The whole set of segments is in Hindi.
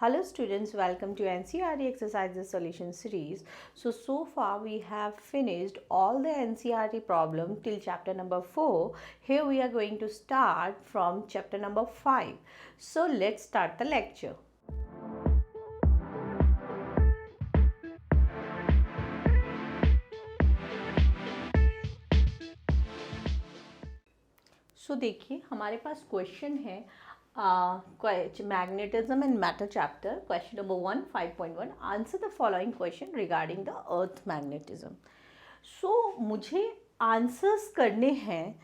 Hello students, welcome to NCERT Exercises Solution Series. So far we have finished all the NCERT problem till chapter number 4. Here we are going to start from chapter number 5. So let's start the lecture. So देखिए हमारे पास क्वेश्चन है magnetism and matter chapter, question number 1 5.1. Answer the following question regarding the earth magnetism. So मुझे आंसर्स करने हैं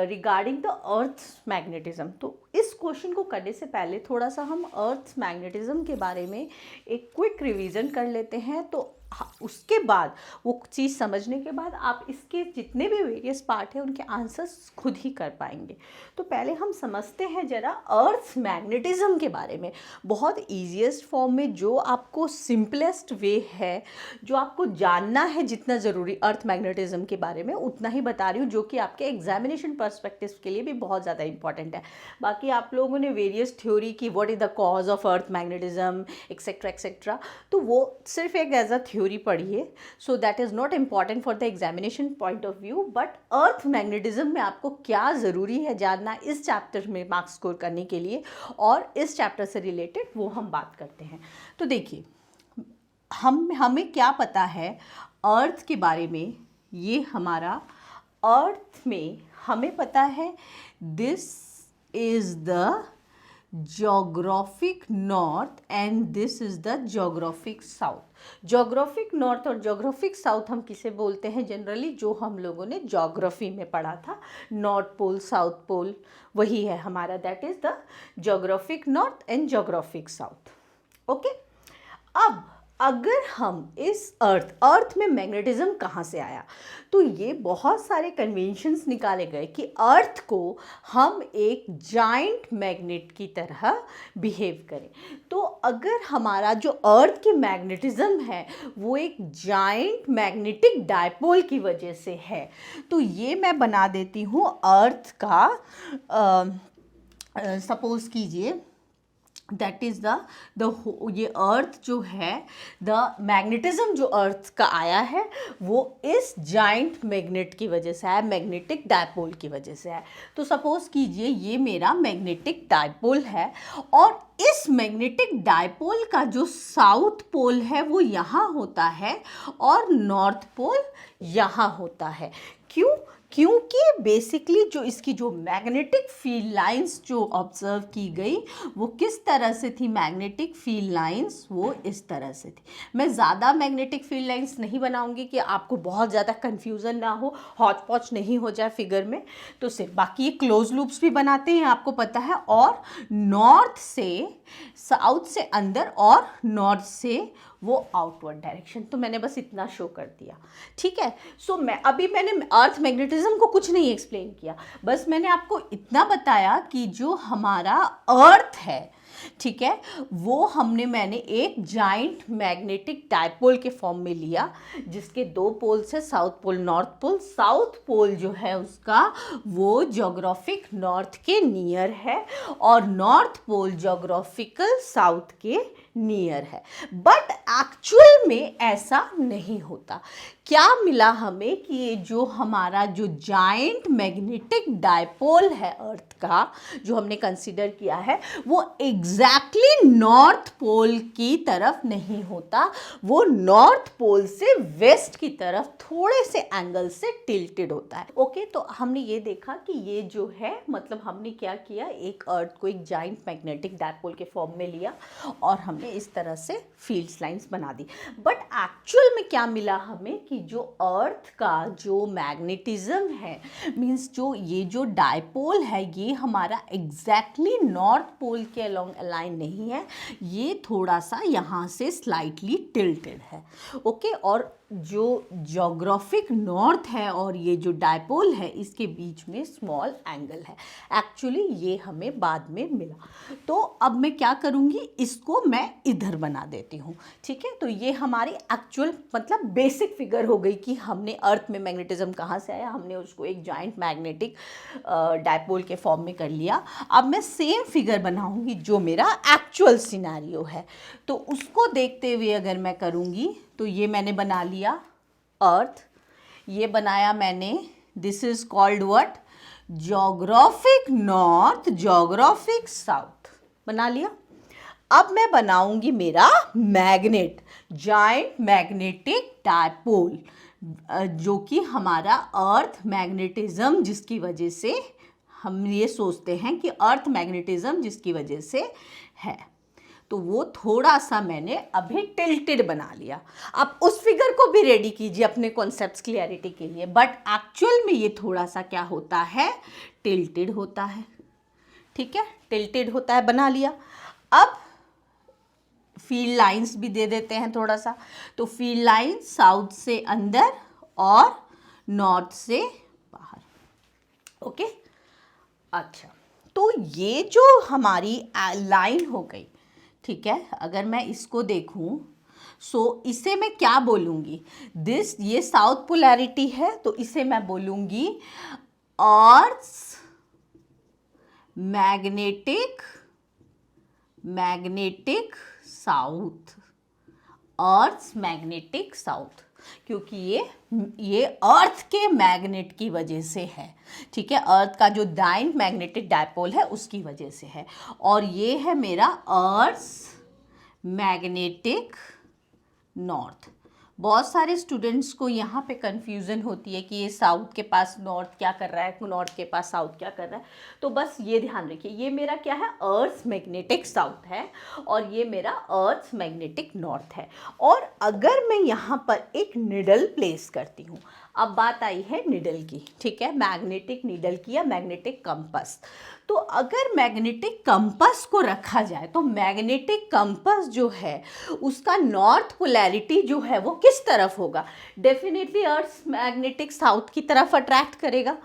रिगार्डिंग द अर्थ मैग्नेटिज्म. तो इस क्वेश्चन को करने से पहले थोड़ा सा हम अर्थ मैग्नेटिज्म के बारे में एक क्विक रिवीजन कर लेते हैं. तो उसके बाद वो चीज़ समझने के बाद आप इसके जितने भी वेरियस पार्ट हैं उनके आंसर्स खुद ही कर पाएंगे. तो पहले हम समझते हैं ज़रा अर्थ मैग्नेटिज्म के बारे में. बहुत ईजीएस्ट फॉर्म में जो आपको सिंपलेस्ट वे है, जो आपको जानना है जितना ज़रूरी अर्थ मैग्नेटिज्म के बारे में उतना ही बता रही हूँ, जो कि आपके एग्जामिनेशन पर्सपेक्टिव के लिए भी बहुत ज़्यादा इंपॉर्टेंट है. बाकी आप लोगों ने वेरियस थ्योरी की what is the cause of earth magnetism etcetera, तो वो सिर्फ एक एज अ थ्योरी पढ़िए. So that is not important for the examination point of view. But earth magnetism में आपको क्या ज़रूरी है जानना इस चैप्टर में मार्क्स स्कोर करने के लिए, और इस चैप्टर से रिलेटेड वो हम बात करते हैं. तो देखिए हमें क्या पता है अर्थ के बारे में. ये हमारा अर्थ में हमें पता है this is the geographic north and this is the geographic south. geographic north और geographic south हम किसे बोलते हैं जनरली, जो हम लोगों ने ज्योग्राफी में पढ़ा था. नॉर्थ पोल साउथ पोल वही है हमारा, that is the geographic north and geographic south. Okay. अब अगर हम इस अर्थ में मैग्नेटिज्म कहाँ से आया, तो ये बहुत सारे कन्वेंशंस निकाले गए कि अर्थ को हम एक जाइंट मैग्नेट की तरह बिहेव करें. तो अगर हमारा जो अर्थ की मैग्नेटिज्म है वो एक जाइंट मैग्नेटिक डायपोल की वजह से है, तो ये मैं बना देती हूँ अर्थ का. सपोज कीजिए दैट इज़ ये अर्थ जो है, द मैग्नेटिज्म जो अर्थ का आया है वो इस जाइंट मैग्नेट की वजह से है, मैग्नेटिक डायपोल की वजह से है. तो सपोज कीजिए ये मेरा मैग्नेटिक डायपोल है, और इस मैग्नेटिक डायपोल का जो साउथ पोल है वो यहाँ होता है और नॉर्थ पोल यहाँ होता है. क्योंकि बेसिकली जो इसकी जो मैग्नेटिक फील्ड लाइंस जो ऑब्जर्व की गई वो किस तरह से थी, मैग्नेटिक फील्ड लाइंस वो इस तरह से थी. मैं ज़्यादा मैग्नेटिक फील्ड लाइंस नहीं बनाऊंगी कि आपको बहुत ज़्यादा कन्फ्यूज़न ना हो, हॉच पॉच नहीं हो जाए फिगर में. तो सिर्फ बाकी ये क्लोज लूप्स भी बनाते हैं आपको पता है, और नॉर्थ से साउथ से अंदर और नॉर्थ से वो आउटवर्ड डायरेक्शन. तो मैंने बस इतना शो कर दिया, ठीक है. सो मैंने अर्थ मैग्नेटिज्म को कुछ नहीं एक्सप्लेन किया, बस मैंने आपको इतना बताया कि जो हमारा अर्थ है, ठीक है, वो मैंने एक जाइंट मैग्नेटिक डायपोल के फॉर्म में लिया, जिसके दो पोल्स है, south pole north pole. South pole जो है उसका वो ज्योग्राफिक नॉर्थ के नियर है और नॉर्थ पोल ज्योग्राफिकल साउथ के नियर है. बट एक्चुअल में ऐसा नहीं होता. क्या मिला हमें कि ये जो हमारा जो जाइंट मैग्नेटिक डायपोल है अर्थ का, जो हमने कंसीडर किया है, वो एग्जैक्टली नॉर्थ पोल की तरफ नहीं होता. वो नॉर्थ पोल से वेस्ट की तरफ थोड़े से एंगल से टिल्टेड होता है. ओके. तो हमने ये देखा कि ये जो है, मतलब हमने क्या किया, एक अर्थ को एक जाइंट मैग्नेटिक डायपोल के फॉर्म में लिया और हमने इस तरह से फील्ड्स लाइंस बना दी. बट एक्चुअल में क्या मिला हमें कि जो अर्थ का जो मैग्नेटिज्म है, मींस जो ये जो डायपोल है ये हमारा एग्जैक्टली नॉर्थ पोल के अलोंग अलाइन नहीं है, ये थोड़ा सा यहाँ से स्लाइटली टिल्टेड है. ओके. और जो ज्योग्राफिक नॉर्थ है और ये जो डायपोल है इसके बीच में स्मॉल एंगल है. एक्चुअली ये हमें बाद में मिला. तो अब मैं क्या करूँगी, इसको मैं इधर बना देती हूँ, ठीक है। तो ये हमारी एक्चुअल मतलब बेसिक फिगर हो गई कि हमने अर्थ में मैग्नेटिज्म कहाँ से आया, हमने उसको एक जॉइंट मैग्नेटिक डायपोल के फॉर्म में कर लिया। अब मैं सेम फिगर बनाऊँगी जो मेरा एक्चुअल सिनेरियो है, तो उसको देखते हुए अगर मैं करूँगी तो ये मैंने बना लिया अर्थ, ये बनाया मैंने, this is called what, geographic north, geographic south बना लिया। अब मैं बनाऊंगी मेरा मैग्नेट, जाइंट मैग्नेटिक डायपोल, जो कि हमारा अर्थ मैग्नेटिज्म जिसकी वजह से हम ये सोचते हैं कि अर्थ मैग्नेटिज्म जिसकी वजह से है, तो वो थोड़ा सा मैंने अभी टिल्टेड बना लिया। अब उस फिगर को भी रेडी कीजिए अपने कॉन्सेप्ट्स क्लियरिटी के लिए, बट एक्चुअल में ये थोड़ा सा क्या होता है, टिल्टेड होता है, ठीक है, टिल्टेड होता है, बना लिया। अब फील्ड लाइंस भी दे देते हैं थोड़ा सा, तो फील्ड लाइन साउथ से अंदर और नॉर्थ से बाहर, ओके। अच्छा, तो ये जो हमारी लाइन हो गई, ठीक है, अगर मैं इसको देखूं इसे मैं क्या बोलूँगी, ये साउथ पोलैरिटी है, तो इसे मैं बोलूँगी earth magnetic south, earth magnetic south, क्योंकि ये अर्थ के मैग्नेट की वजह से है, ठीक है, अर्थ का जो जॉइंट मैग्नेटिक डायपोल है उसकी वजह से है। और ये है मेरा अर्थ मैग्नेटिक नॉर्थ। बहुत सारे स्टूडेंट्स को यहाँ पे कंफ्यूजन होती है कि ये साउथ के पास नॉर्थ क्या कर रहा है, नॉर्थ के पास साउथ क्या कर रहा है, तो बस ये ध्यान रखिए, ये मेरा क्या है, अर्थ मैग्नेटिक साउथ है और ये मेरा अर्थ मैग्नेटिक नॉर्थ है। और अगर मैं यहाँ पर एक निडल प्लेस करती हूँ, अब बात आई है निडल की, ठीक है, मैग्नेटिक निडल की या मैग्नेटिक कंपास। तो अगर मैग्नेटिक कंपास को रखा जाए तो मैग्नेटिक कंपास जो है उसका नॉर्थ पोलैरिटी जो है वो किस तरफ होगा, डेफिनेटली अर्थ मैग्नेटिक साउथ की तरफ अट्रैक्ट करेगा।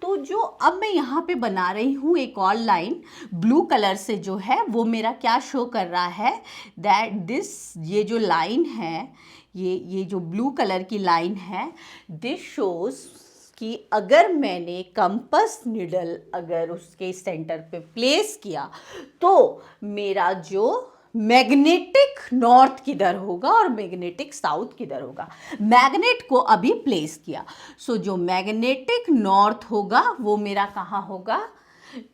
तो जो अब मैं यहाँ पे बना रही हूँ एक और लाइन ब्लू कलर से, जो है वो मेरा क्या शो कर रहा है, ये जो लाइन है, ये जो ब्लू कलर की लाइन है, दिस शोज कि अगर मैंने कंपास निडल अगर उसके सेंटर पे प्लेस किया तो मेरा जो मैग्नेटिक नॉर्थ किधर होगा और मैग्नेटिक साउथ किधर होगा, मैग्नेट को अभी प्लेस किया, जो मैग्नेटिक नॉर्थ होगा वो मेरा कहाँ होगा,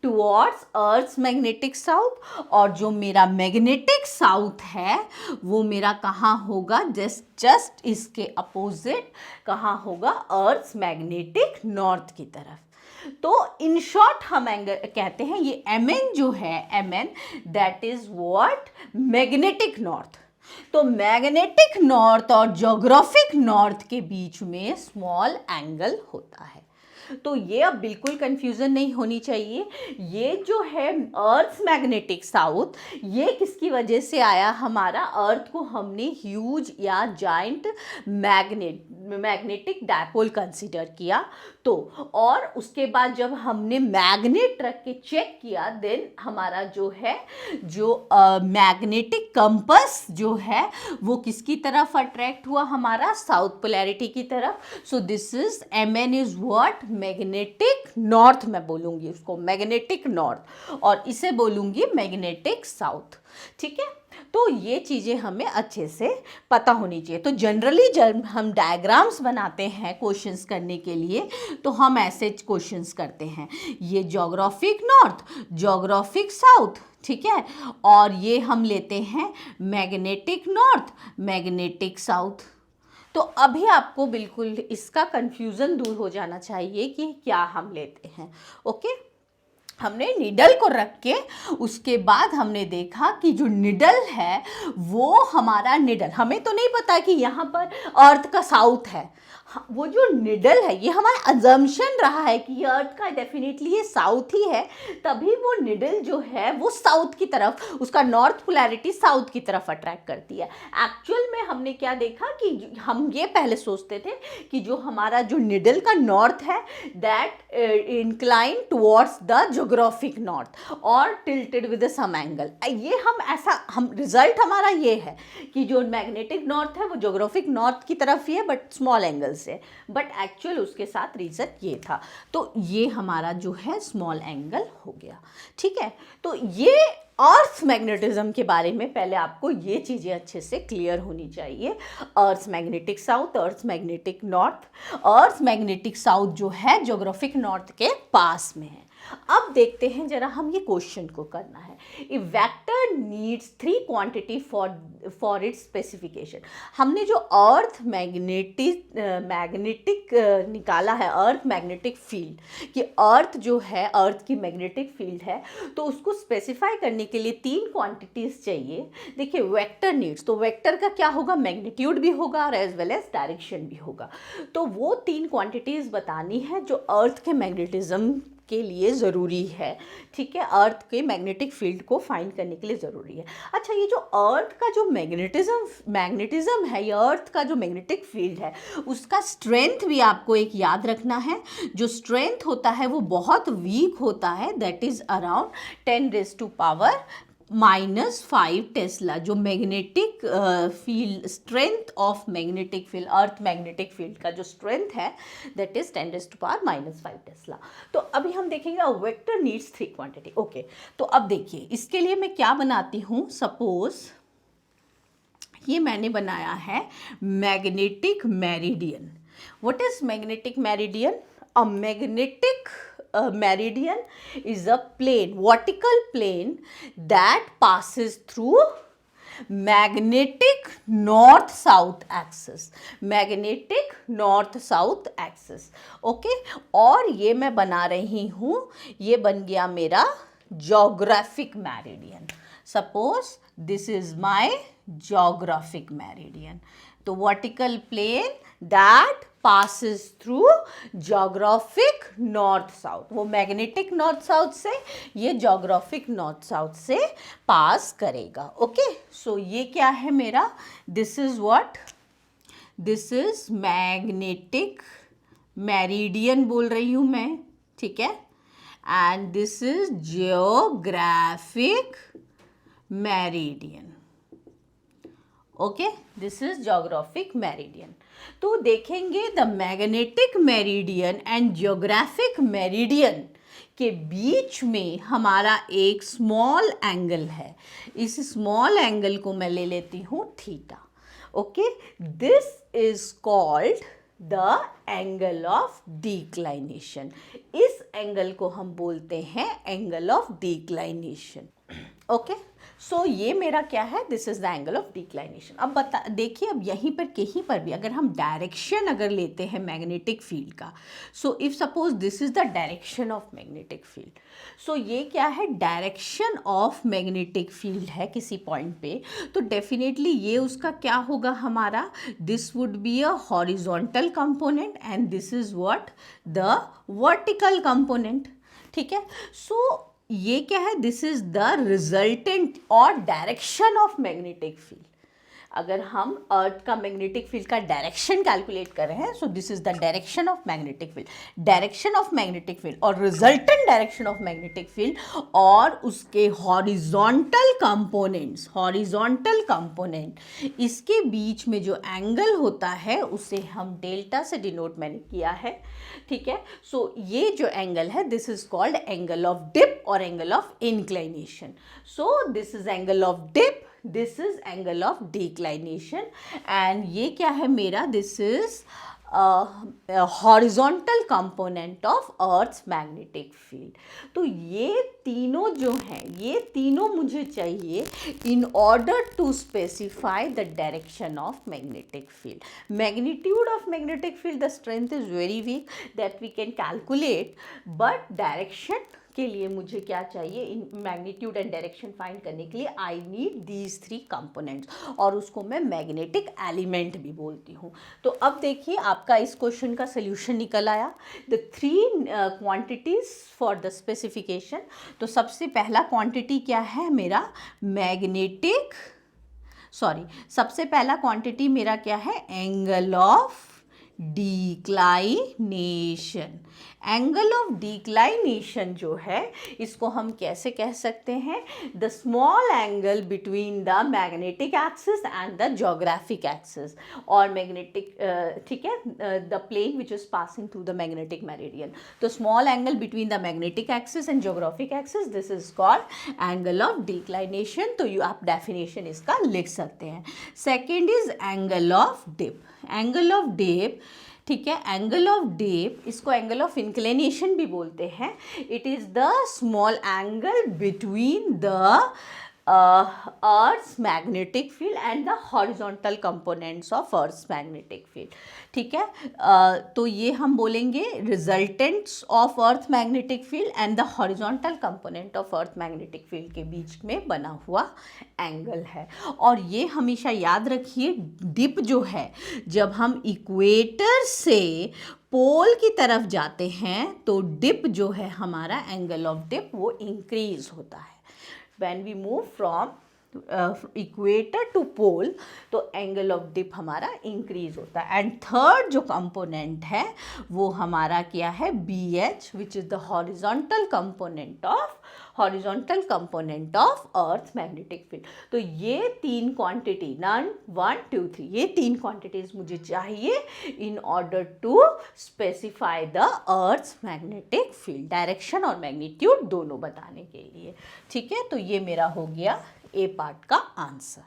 टुवर्ड्स अर्थ मैग्नेटिक साउथ, और जो मेरा मैग्नेटिक साउथ है वो मेरा कहाँ होगा, जस्ट इसके अपोजिट कहाँ होगा, अर्थ मैग्नेटिक नॉर्थ की तरफ। तो इन शॉर्ट हम कहते हैं ये Mn जो है, Mn that is what, magnetic north. तो मैग्नेटिक नॉर्थ और ज्योग्राफिक नॉर्थ के बीच में स्मॉल एंगल होता है। तो ये अब बिल्कुल कंफ्यूजन नहीं होनी चाहिए, ये जो है अर्थ मैग्नेटिक साउथ, ये किसकी वजह से आया, हमारा अर्थ को हमने ह्यूज या जाइंट मैग्नेटिक डायपोल कंसीडर किया, तो और उसके बाद जब हमने मैग्नेट रख के चेक किया, देन हमारा जो है मैग्नेटिक कंपास जो है वो किसकी तरफ अट्रैक्ट हुआ, हमारा साउथ पोलैरिटी की तरफ। सो this is Mn is what, magnetic north, मैं बोलूँगी उसको मैग्नेटिक नॉर्थ और इसे बोलूँगी मैग्नेटिक साउथ, ठीक है। तो ये चीज़ें हमें अच्छे से पता होनी चाहिए। तो जनरली जब हम डायग्राम्स बनाते हैं क्वेश्चंस करने के लिए तो हम ऐसे क्वेश्चंस करते हैं, ये ज्योग्राफिक नॉर्थ, ज्योग्राफिक साउथ, ठीक है, और ये हम लेते हैं मैग्नेटिक नॉर्थ, मैग्नेटिक साउथ। तो अभी आपको बिल्कुल इसका कंफ्यूजन दूर हो जाना चाहिए कि क्या हम लेते हैं, ओके। हमने निडल को रख के उसके बाद हमने देखा कि जो निडल है वो हमारा निडल, हमें तो नहीं पता कि यहाँ पर अर्थ का साउथ है, वो जो निडल है, ये हमारा अजम्पशन रहा है कि ये अर्थ का डेफिनेटली ये साउथ ही है, तभी वो निडल जो है वो साउथ की तरफ, उसका नॉर्थ पोलैरिटी साउथ की तरफ अट्रैक्ट करती है। एक्चुअल में हमने क्या देखा कि हम ये पहले सोचते थे कि जो हमारा जो निडल का नॉर्थ है that incline towards the geographic north और टिल्टेड विद सम एंगल। ये हम रिजल्ट हमारा ये है कि जो मैग्नेटिक नॉर्थ है वो ज्योग्राफिक नॉर्थ की तरफ ही है बट स्मॉल एंगल से, बट एक्चुअल उसके साथ रीजन ये था। तो ये हमारा जो है स्मॉल एंगल हो गया, ठीक है। तो ये अर्थ मैग्नेटिज्म के बारे में पहले आपको ये चीज़ें अच्छे से क्लियर होनी चाहिए। Earth magnetic south, earth magnetic north. Earth magnetic south जो है ज्योग्राफिक नॉर्थ के पास में है। अब देखते हैं जरा हम ये क्वेश्चन को करना है। A vector needs 3 quantity for its specification. हमने जो अर्थ मैग्नेटिक निकाला है, अर्थ मैग्नेटिक फील्ड कि अर्थ जो है, अर्थ की मैग्नेटिक फील्ड है, तो उसको स्पेसिफाई करने के लिए 3 क्वांटिटीज चाहिए। देखिए वेक्टर नीड्स, तो वेक्टर का क्या होगा, मैग्नीट्यूड भी होगा और एज वेल एज डायरेक्शन भी होगा। तो वो 3 क्वांटिटीज बतानी है जो अर्थ के मैग्नेटिज्म के लिए ज़रूरी है, ठीक है, अर्थ के मैग्नेटिक फील्ड को फाइंड करने के लिए ज़रूरी है। अच्छा, ये जो अर्थ का जो मैग्नेटिज्म है, ये अर्थ का जो मैग्नेटिक फील्ड है, उसका स्ट्रेंथ भी आपको एक याद रखना है। जो स्ट्रेंथ होता है वो बहुत वीक होता है, दैट इज़ अराउंड 10⁻⁻⁻⁵ टेस्ला। जो magnetic field, strength of magnetic field, earth magnetic field का जो स्ट्रेंथ है दैट इज 10⁻⁵ टेस्ला। तो अभी हम देखेंगे वेक्टर नीड्स 3 क्वांटिटी। ओके, तो अब देखिए इसके लिए मैं क्या बनाती हूँ। सपोज ये मैंने बनाया है magnetic meridian. What is magnetic meridian? A magnetic meridian is a plane, vertical plane that passes through magnetic north-south axis, magnetic north-south axis, okay? और ये मैं बना रही हूँ, ये बन गया मेरा geographic meridian. Suppose this is my geographic meridian. तो vertical plane that passes through geographic north south, वो magnetic north south से, ये geographic north south से पास करेगा। ओके, सो ये क्या है मेरा, this is what, this is magnetic meridian बोल रही हूँ मैं, ठीक है, and this is geographic meridian. Okay, this is geographic meridian. तो देखेंगे the magnetic meridian and geographic meridian के बीच में हमारा एक स्मॉल एंगल है। इस स्मॉल एंगल को मैं ले लेती हूँ theta. Okay, this is called the angle of declination. इस एंगल को हम बोलते हैं एंगल ऑफ डिक्लाइनेशन। ओके, सो ये मेरा क्या है, this is the angle of declination. अब देखिए, अब यहीं पर कहीं पर भी अगर हम डायरेक्शन अगर लेते हैं मैग्नेटिक फील्ड का, so if suppose this is the direction of magnetic field, so ये क्या है, डायरेक्शन ऑफ मैग्नेटिक फील्ड है किसी पॉइंट पे, तो डेफिनेटली ये उसका क्या होगा हमारा, this would be a horizontal component and this is what, the vertical component, ठीक है। सो ये क्या है, दिस इज द रिजल्टेंट और डायरेक्शन ऑफ मैग्नेटिक फील्ड। अगर हम अर्थ का मैग्नेटिक फील्ड का डायरेक्शन कैलकुलेट कर रहे हैं, so this is the direction of magnetic field, direction of magnetic field और resultant direction of magnetic field और उसके हॉरिजॉन्टल कंपोनेंट्स, हॉरिजॉन्टल कंपोनेंट, इसके बीच में जो एंगल होता है उसे हम डेल्टा से डिनोट मैंने किया है, ठीक है। सो ये जो एंगल है this is called angle of dip और angle of inclination. So this is angle of dip, this is angle of declination and ये क्या है मेरा, this is horizontal component of earth's magnetic field. तो ये तीनों जो हैं, ये तीनों मुझे चाहिए in order to specify the direction of magnetic field. Magnitude of magnetic field, the strength is very weak that we can calculate, but direction के लिए मुझे क्या चाहिए, in magnitude and direction find करने के लिए आई नीड दीज 3 कंपोनेंट्स, और उसको मैं मैग्नेटिक एलिमेंट भी बोलती हूँ। तो अब देखिए आपका इस क्वेश्चन का सोल्यूशन निकल आया, the 3 quantities for the specification. तो सबसे पहला क्वांटिटी क्या है मेरा, मैग्नेटिक, सबसे पहला क्वांटिटी मेरा क्या है, angle of declination. Angle of declination जो है इसको हम कैसे कह सकते हैं, the small angle between the magnetic axis and the geographic axis, और मैग्नेटिक, ठीक है, the plane which is passing through the magnetic meridian. तो small angle between the magnetic axis and geographic axis, this is called angle of declination. तो आप डेफिनेशन इसका लिख सकते हैं। Second is angle of dip. Angle of dip, ठीक है, एंगल ऑफ डिप, इसको एंगल ऑफ इंक्लिनेशन भी बोलते हैं। It is the small angle between the earth's magnetic field and the horizontal components of earth's magnetic field, ठीक है। तो ये हम बोलेंगे resultants of earth magnetic field and the horizontal component of earth magnetic field के बीच में बना हुआ एंगल है। और ये हमेशा याद रखिए, डिप जो है, जब हम इक्वेटर से पोल की तरफ जाते हैं तो डिप जो है हमारा, एंगल ऑफ डिप, वो इंक्रीज होता है। when we move from equator to pole, तो एंगल ऑफ डिप हमारा इंक्रीज होता है। एंड थर्ड जो कंपोनेंट है वो हमारा क्या है, B H, which is the horizontal component of earth magnetic field. तो ये 3 क्वांटिटी, 1, 2, 3, ये 3 क्वांटिटीज मुझे चाहिए in order to specify the earth magnetic field, direction और मैग्नीट्यूड दोनों बताने के लिए, ठीक है। तो ये मेरा हो गया ए पार्ट का आंसर।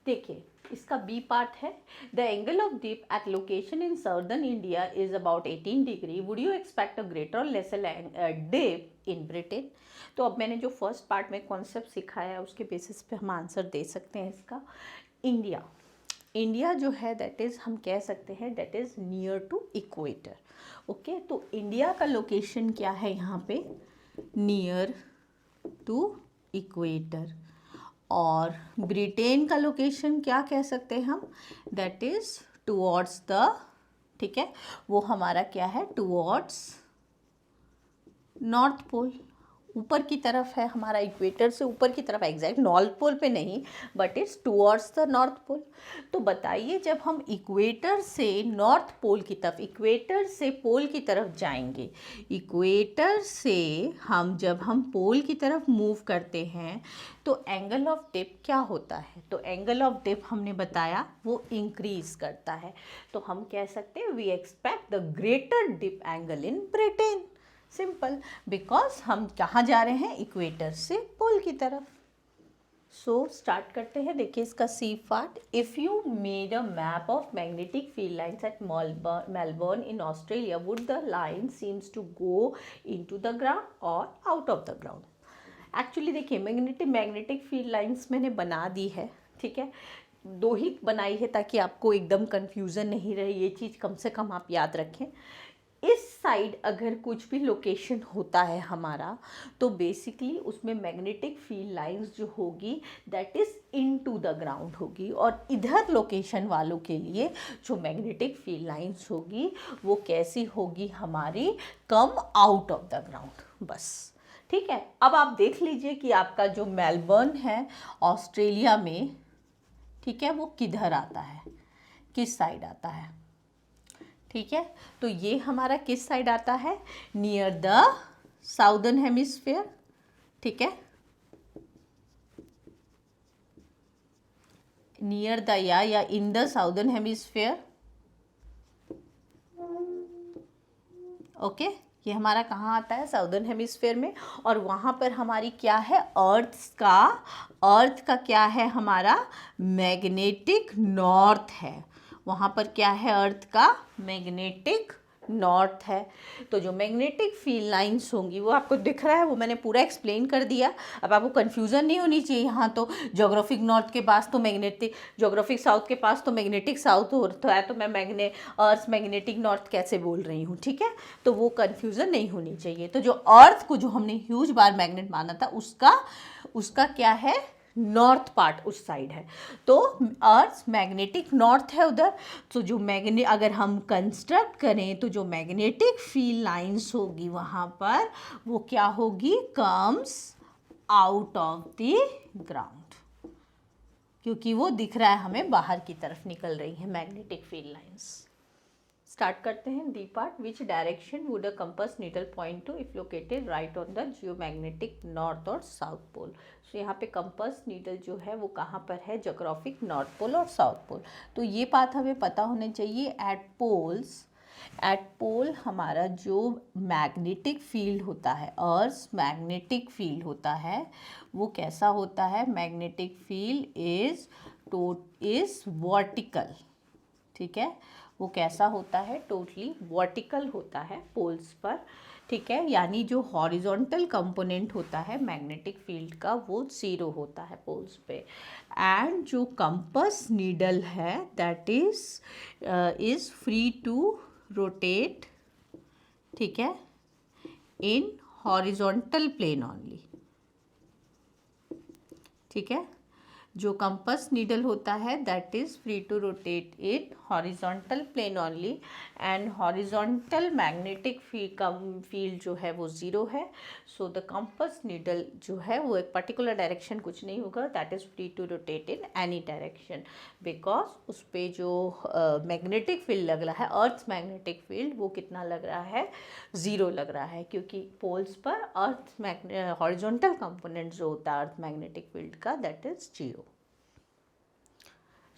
देखिए इसका बी पार्ट है, the angle of dip at location in southern India is about 18 degree, would you expect a greater or lesser dip in Britain. तो अब मैंने जो फर्स्ट पार्ट में कॉन्सेप्ट सिखाया है उसके बेसिस पे हम आंसर दे सकते हैं इसका। इंडिया जो है दैट इज़, हम कह सकते हैं that is near to equator, okay. तो इंडिया का लोकेशन क्या है यहाँ पे, नियर टू इक्वेटर, और ब्रिटेन का लोकेशन क्या कह सकते हैं हम, दैट इज टुवर्ड्स द, ठीक है, वो हमारा क्या है, टुवर्ड्स नॉर्थ पोल, ऊपर की तरफ है हमारा, इक्वेटर से ऊपर की तरफ, एग्जैक्ट नॉर्थ पोल पे नहीं, but it's towards the north pole. तो बताइए जब हम इक्वेटर से नॉर्थ पोल की तरफ, इक्वेटर से पोल की तरफ जाएंगे, इक्वेटर से जब हम पोल की तरफ मूव करते हैं तो एंगल ऑफ डिप क्या होता है, तो एंगल ऑफ डिप हमने बताया वो इंक्रीज करता है। तो हम कह सकते हैं we expect the greater dip angle in Britain, simple, because हम कहाँ जा रहे हैं, इक्वेटर से पोल की तरफ। सो स्टार्ट करते हैं। देखिए इसका C part, if you made a map of magnetic field lines at Melbourne in Australia, would the line seems to go into the ground और out of the ground. Actually देखिए मैग्नेटिक फील्ड लाइन्स मैंने बना दी है, ठीक है, 2 ही बनाई है ताकि आपको एकदम कन्फ्यूज़न नहीं रहे, ये चीज़ कम से कम आप याद रखें। इस साइड अगर कुछ भी लोकेशन होता है हमारा, तो बेसिकली उसमें मैग्नेटिक फील्ड लाइंस जो होगी that is into the ground होगी, और इधर लोकेशन वालों के लिए जो मैग्नेटिक फील्ड लाइंस होगी वो कैसी होगी हमारी, come out of the ground, बस, ठीक है। अब आप देख लीजिए कि आपका जो मेलबर्न है ऑस्ट्रेलिया में, ठीक है, वो किधर आता है, किस साइड आता है, ठीक है। तो ये हमारा किस साइड आता है, नियर द साउदर्न हेमिस्फीयर, ठीक है, नियर द या in the southern hemisphere, okay. ये हमारा कहाँ आता है, साउदर्न हेमिस्फीयर में, और वहाँ पर हमारी क्या है, अर्थ का क्या है हमारा, मैग्नेटिक नॉर्थ है, वहाँ पर क्या है, अर्थ का मैग्नेटिक नॉर्थ है। तो जो मैग्नेटिक फील्ड लाइंस होंगी वो आपको दिख रहा है, वो मैंने पूरा एक्सप्लेन कर दिया। अब आपको कन्फ्यूज़न नहीं होनी चाहिए, यहाँ तो ज्योग्राफिक नॉर्थ के पास तो मैग्नेटिक, ज्योग्राफिक साउथ के पास तो मैग्नेटिक साउथ होता है, तो मैं अर्थ मैग्नेटिक नॉर्थ कैसे बोल रही हूँ, ठीक है। तो वो कन्फ्यूज़न नहीं होनी चाहिए। तो जो अर्थ को जो हमने ह्यूज बार मैग्नेट माना था, उसका क्या है, नॉर्थ पार्ट उस साइड है। तो अर्थ मैग्नेटिक नॉर्थ है उधर। तो जो मैग्नेट अगर हम कंस्ट्रक्ट करें तो जो मैग्नेटिक फील्ड लाइंस होगी वहाँ पर वो क्या होगी, comes out of the ground, क्योंकि वो दिख रहा है हमें बाहर की तरफ निकल रही है मैग्नेटिक फील्ड लाइंस। स्टार्ट करते हैं D part. Which direction would a compass needle point two if located right on the geomagnetic north और साउथ पोल। सो यहाँ पे कंपास नीडल जो है वो कहाँ पर है, ज्योग्राफिक नॉर्थ पोल और साउथ पोल। तो ये बात हमें पता होने चाहिए। एट पोल हमारा जो मैग्नेटिक फील्ड होता है, अर्थ मैग्नेटिक फील्ड होता है, वो कैसा होता है, मैग्नेटिक फील्ड इज वर्टिकल, ठीक है। वो कैसा होता है, टोटली वर्टिकल होता है पोल्स पर, ठीक है। यानी जो हॉरिजॉन्टल कंपोनेंट होता है मैग्नेटिक फील्ड का वो 0 होता है पोल्स पे। एंड जो कंपास नीडल है that is free to rotate, ठीक है, इन हॉरिजॉन्टल प्लेन ऑनली, ठीक है। जो कंपास नीडल होता है that is free to rotate it horizontal plane only, and horizontal magnetic field जो है वो 0 है। सो द कंपास नीडल जो है वो एक पर्टिकुलर डायरेक्शन कुछ नहीं होगा, that is free to rotate in any direction, because उस पर जो मैग्नेटिक फील्ड लग रहा है, अर्थ मैग्नेटिक फील्ड, वो कितना लग रहा है, 0 लग रहा है, क्योंकि पोल्स पर अर्थ हॉरिजॉन्टल कंपोनेंट जो होता है अर्थ मैग्नेटिक फील्ड का दैट इज 0।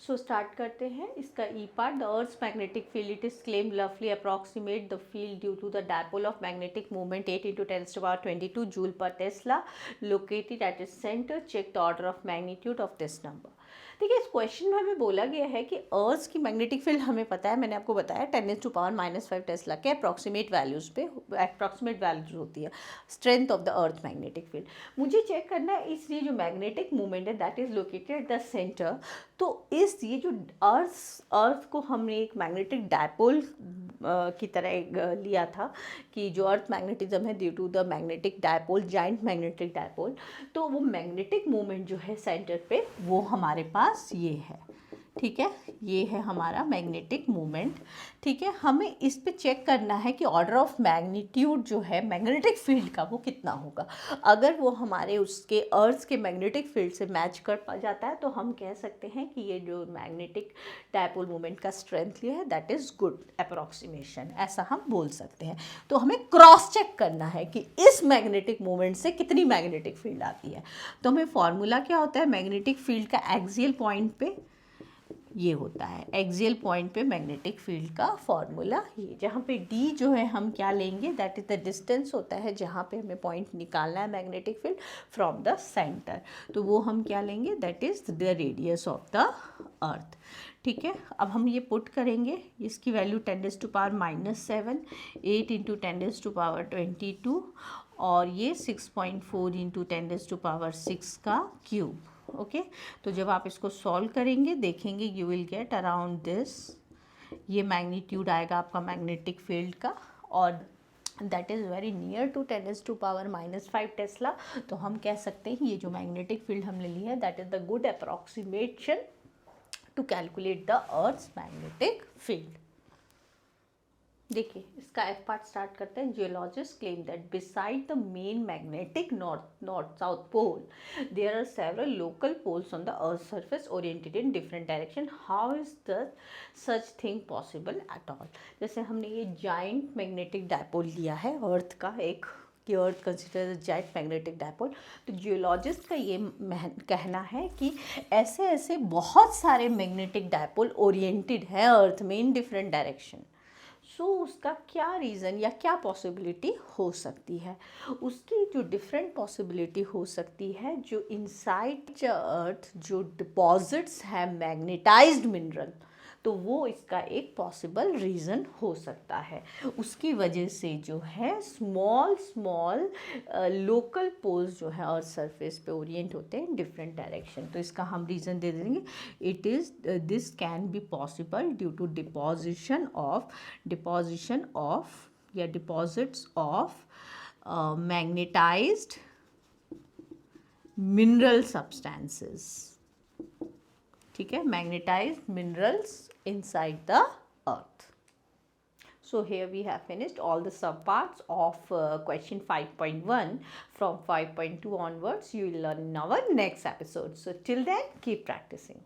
सो स्टार्ट करते हैं इसका E part. The earth magnetic field it is claim रफली approximate the field due to the dipole of magnetic movement 8 × 10⁻22 joule per tesla located at its centre. Check the order of magnitude of this number. देखिए, इस क्वेश्चन में हमें बोला गया है कि अर्थ की मैग्नेटिक फील्ड हमें पता है, मैंने आपको बताया 10⁻⁻5 टेस्ला के अप्रॉक्सीमेट वैल्यूज़ पे अप्रॉक्सीमेट वैल्यूज होती है strength of the earth magnetic field. मुझे चेक करना है इसलिए जो मैग्नेटिक मूवमेंट है that is located at the centre. तो ये जो अर्थ को हमने एक मैग्नेटिक डायपोल की तरह लिया था कि जो अर्थ मैग्नेटिज्म है due to the magnetic dipole, giant magnetic dipole, तो वो मैग्नेटिक मूवमेंट जो है सेंटर पे वो हमारे पास ये है, ठीक है। ये है हमारा मैग्नेटिक मूवमेंट, ठीक है। हमें इस पे चेक करना है कि ऑर्डर ऑफ मैग्नीट्यूड जो है मैग्नेटिक फील्ड का वो कितना होगा। अगर वो हमारे उसके अर्थ के मैग्नेटिक फील्ड से मैच कर पा जाता है तो हम कह सकते हैं कि ये जो मैग्नेटिक डायपोल मूवमेंट का स्ट्रेंथ लिया है दैट इज़ गुड अप्रॉक्सीमेशन, ऐसा हम बोल सकते हैं। तो हमें क्रॉस चेक करना है कि इस मैग्नेटिक मूवमेंट से कितनी मैग्नेटिक फील्ड आती है। तो हमें फॉर्मूला क्या होता है मैग्नेटिक फील्ड का, एक्सियल पॉइंट पे ये होता है, एक्सियल पॉइंट पे मैग्नेटिक फील्ड का फॉर्मूला ये, जहाँ पे डी जो है हम क्या लेंगे, दैट इज़ द डिस्टेंस होता है जहाँ पे हमें पॉइंट निकालना है magnetic field from the centre. तो वो हम क्या लेंगे, that is the radius of the earth, ठीक है। अब हम ये पुट करेंगे, इसकी वैल्यू 10⁻⁻7, 8 × 10⁻22 और ये 6.4 × 10⁻6 का क्यूब, ओके। तो जब आप इसको सॉल्व करेंगे देखेंगे you will get around this, ये मैग्नीट्यूड आएगा आपका मैग्नेटिक फील्ड का, और that is very near to 10⁻⁻5 tesla. तो हम कह सकते हैं ये जो मैग्नेटिक फील्ड हमने लिया है that is the good approximation to calculate the earth magnetic field. देखिए, इसका एफ पार्ट स्टार्ट करते हैं। Geologist claim that beside the main magnetic north south pole there are several local poles on the earth surface oriented in different direction. How is the such thing possible at all. जैसे हमने ये जाइंट मैग्नेटिक डायपोल लिया है अर्थ का, एक कि अर्थ कंसिडर जाइंट मैग्नेटिक डायपोल। तो जियोलॉजिस्ट का ये कहना है कि ऐसे ऐसे बहुत सारे मैग्नेटिक डायपोल ओरिएंटेड है अर्थ में इन डिफरेंट डायरेक्शन। सो उसका क्या रीज़न या क्या पॉसिबिलिटी हो सकती है, उसकी जो डिफरेंट पॉसिबिलिटी हो सकती है, जो इनसाइड अर्थ जो डिपॉजिट्स हैं मैग्नेटाइज्ड मिनरल, तो वो इसका एक पॉसिबल रीज़न हो सकता है। उसकी वजह से जो है स्मॉल स्मॉल लोकल पोल्स जो है अर्थ सरफेस पे ओरिएंट होते हैं डिफरेंट डायरेक्शन। तो इसका हम रीज़न दे देंगे, it is this can be possible due to deposition of या deposits of magnetised mineral substances. ठीक है, magnetised minerals inside the earth. So here we have finished all the subparts of question 5.1. From 5.2 onwards you will learn in our next episode. So till then, keep practicing.